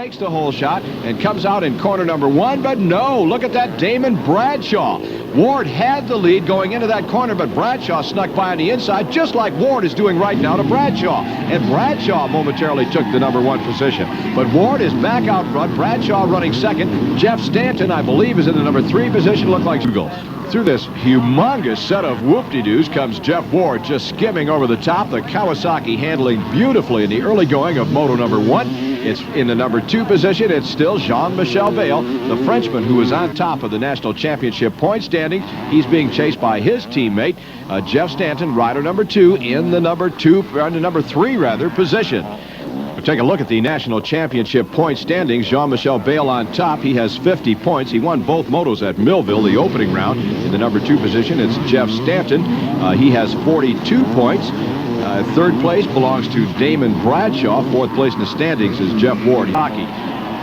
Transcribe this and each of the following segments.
takes the hole shot and comes out in corner number 1, but no, look at that Damon Bradshaw. Ward had the lead going into that corner, but Bradshaw snuck by on the inside, just like Ward is doing right now to Bradshaw. And Bradshaw momentarily took the number 1 position. But Ward is back out front, Bradshaw running second. Jeff Stanton, I believe, is in the number 3 position, looked like Washougal. Through this humongous set of whoop-de-doos comes Jeff Ward, just skimming over the top. The Kawasaki handling beautifully in the early going of moto number 1. It's in the number 2 position. It's still Jean-Michel Bayle, the Frenchman who is on top of the national championship point standings. He's being chased by his teammate, Jeff Stanton, rider number 2, in the number 3 position. We'll take a look at the national championship point standings. Jean-Michel Bayle on top. He has 50 points. He won both motos at Millville, the opening round. In the number 2 position, it's Jeff Stanton. He has 42 points. Third place belongs to Damon Bradshaw. Fourth place in the standings is Jeff Wardy.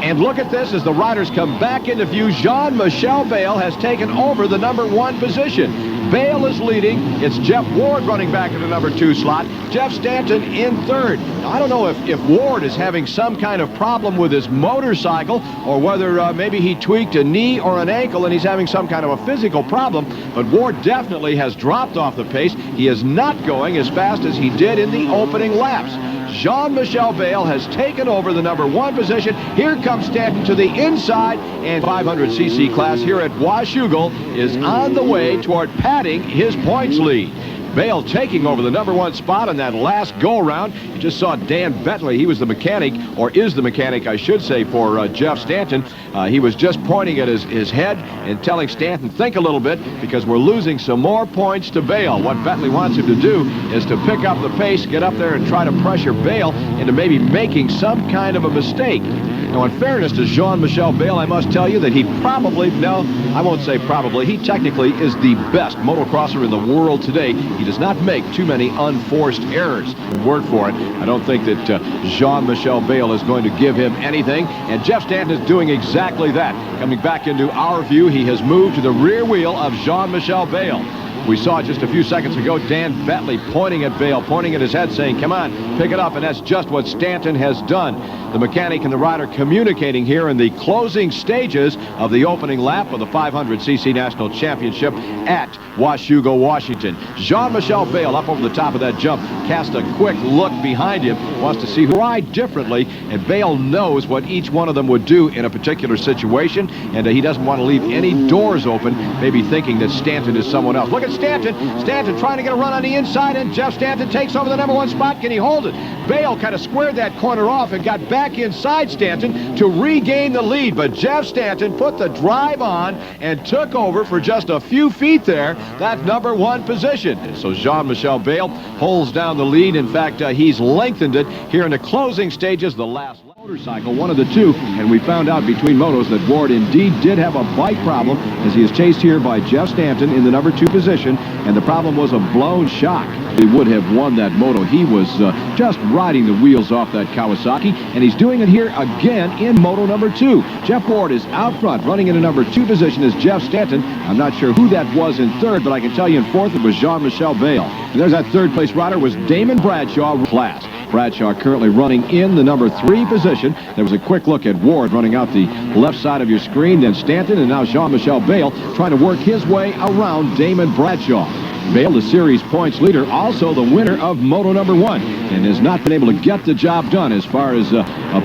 And look at this as the riders come back into view. Jean-Michel Bayle has taken over the number 1 position. Bayle is leading. It's Jeff Ward running back in the number 2 slot. Jeff Stanton in third. Now, I don't know if Ward is having some kind of problem with his motorcycle or whether maybe he tweaked a knee or an ankle and he's having some kind of a physical problem, but Ward definitely has dropped off the pace. He is not going as fast as he did in the opening laps. Jean-Michel Bayle has taken over the number 1 position. Here comes Stanton to the inside, and 500cc class here at Washougal is on the way toward padding his points lead. Bayle taking over the number 1 spot on that last go-around. You just saw Dan Bentley. He was the mechanic, or is the mechanic, I should say, for Jeff Stanton. He was just pointing at his head and telling Stanton, think a little bit, because we're losing some more points to Bayle. What Bentley wants him to do is to pick up the pace, get up there and try to pressure Bayle into maybe making some kind of a mistake. Now, in fairness to Jean-Michel Bayle, I must tell you that he probably, no, I won't say probably, he technically is the best motocrosser in the world today. He does not make too many unforced errors. Word for it, I don't think that Jean-Michel Bayle is going to give him anything, and Jeff Stanton is doing exactly that. Coming back into our view, he has moved to the rear wheel of Jean-Michel Bayle. We saw just a few seconds ago Dan Bentley pointing at Bayle, pointing at his head, saying, come on, pick it up, and that's just what Stanton has done. The mechanic and the rider communicating here in the closing stages of the opening lap of the 500cc National Championship at Washougal, Washington. Jean-Michel Bayle up over the top of that jump, cast a quick look behind him, wants to see who ride differently, and Bayle knows what each one of them would do in a particular situation, and he doesn't want to leave any doors open, maybe thinking that Stanton is someone else. Look at Stanton trying to get a run on the inside, and Jeff Stanton takes over the number 1 spot. Can he hold it? Bayle kind of squared that corner off and got back inside Stanton to regain the lead, but Jeff Stanton put the drive on and took over for just a few feet there, that number 1 position. So Jean-Michel Bayle holds down the lead. In fact, he's lengthened it here in the closing stages, the last motorcycle, one of the 2, and we found out between motos that Ward indeed did have a bike problem as he is chased here by Jeff Stanton in the number 2 position, and the problem was a blown shock. He would have won that moto. He was just riding the wheels off that Kawasaki, and he's doing it here again in moto number 2. Jeff Ward is out front. Running in the number 2 position is Jeff Stanton. I'm not sure who that was in third, but I can tell you in fourth it was Jean-Michel Bayle. And there's that third place rider was Damon Bradshaw class. Bradshaw currently running in the number 3 position. There was a quick look at Ward running out the left side of your screen, then Stanton, and now Jean-Michel Bayle trying to work his way around Damon Bradshaw. Bayle, the series points leader, also the winner of moto number 1, and has not been able to get the job done as far as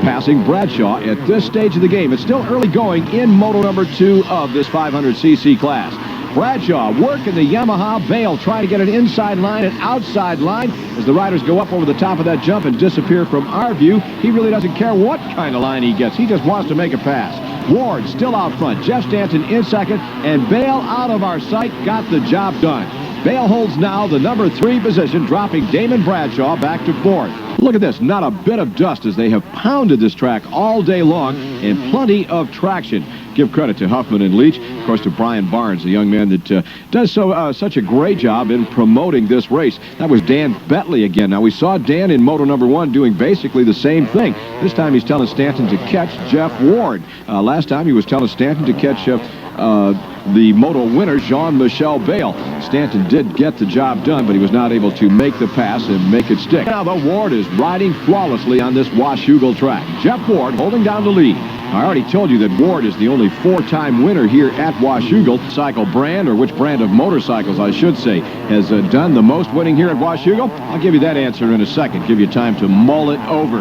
passing Bradshaw at this stage of the game. It's still early going in moto number 2 of this 500cc class. Bradshaw working the Yamaha. Bayle trying to get an inside line and outside line as the riders go up over the top of that jump and disappear from our view. He really doesn't care what kind of line he gets. He just wants to make a pass. Ward still out front. Jeff Stanton in second, and Bayle out of our sight. Got the job done. Bayle holds now the number 3 position, dropping Damon Bradshaw back to 4th. Look at this, not a bit of dust as they have pounded this track all day long and plenty of traction. give credit to Huffman and Leach, of course, to Brian Barnes, the young man that does such a great job in promoting this race. That was Dan Betley again. Now, we saw Dan in Moto number 1 doing basically the same thing. This time he's telling Stanton to catch Jeff Ward. Last time he was telling Stanton to catch the Moto winner, Jean-Michel Bayle. Stanton did get the job done, but he was not able to make the pass and make it stick. Now, the Ward is riding flawlessly on this Washougal track. Jeff Ward holding down the lead. I already told you that Ward is the only 4-time winner here at Washougal. Cycle brand, or which brand of motorcycles, I should say, has done the most winning here at Washougal? I'll give you that answer in a second. Give you time to mull it over.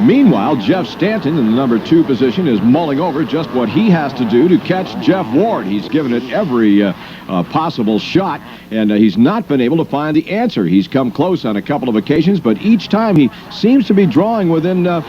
Meanwhile, Jeff Stanton in the number 2 position is mulling over just what he has to do to catch Jeff Ward. He's given it every possible shot, and he's not been able to find the answer. He's come close on a couple of occasions, but each time he seems to be drawing within a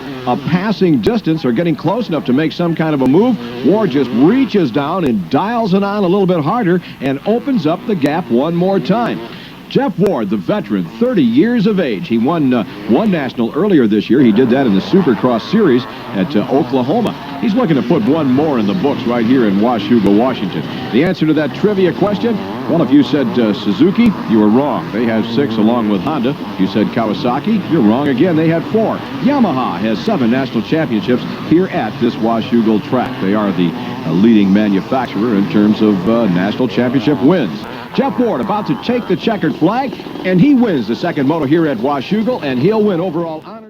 passing distance or getting close enough to make some kind of a move. Ward just reaches down and dials it on a little bit harder and opens up the gap one more time. Jeff Ward, the veteran, 30 years of age. He won one national earlier this year. He did that in the Supercross Series at Oklahoma. He's looking to put one more in the books right here in Washougal, Washington. The answer to that trivia question, well, if you said Suzuki, you were wrong. They have 6 along with Honda. If you said Kawasaki, you're wrong again. They had 4. Yamaha has 7 national championships here at this Washougal track. They are the leading manufacturer in terms of national championship wins. Jeff Ward about to take the checkered flag, and he wins the second moto here at Washougal, and he'll win overall honors.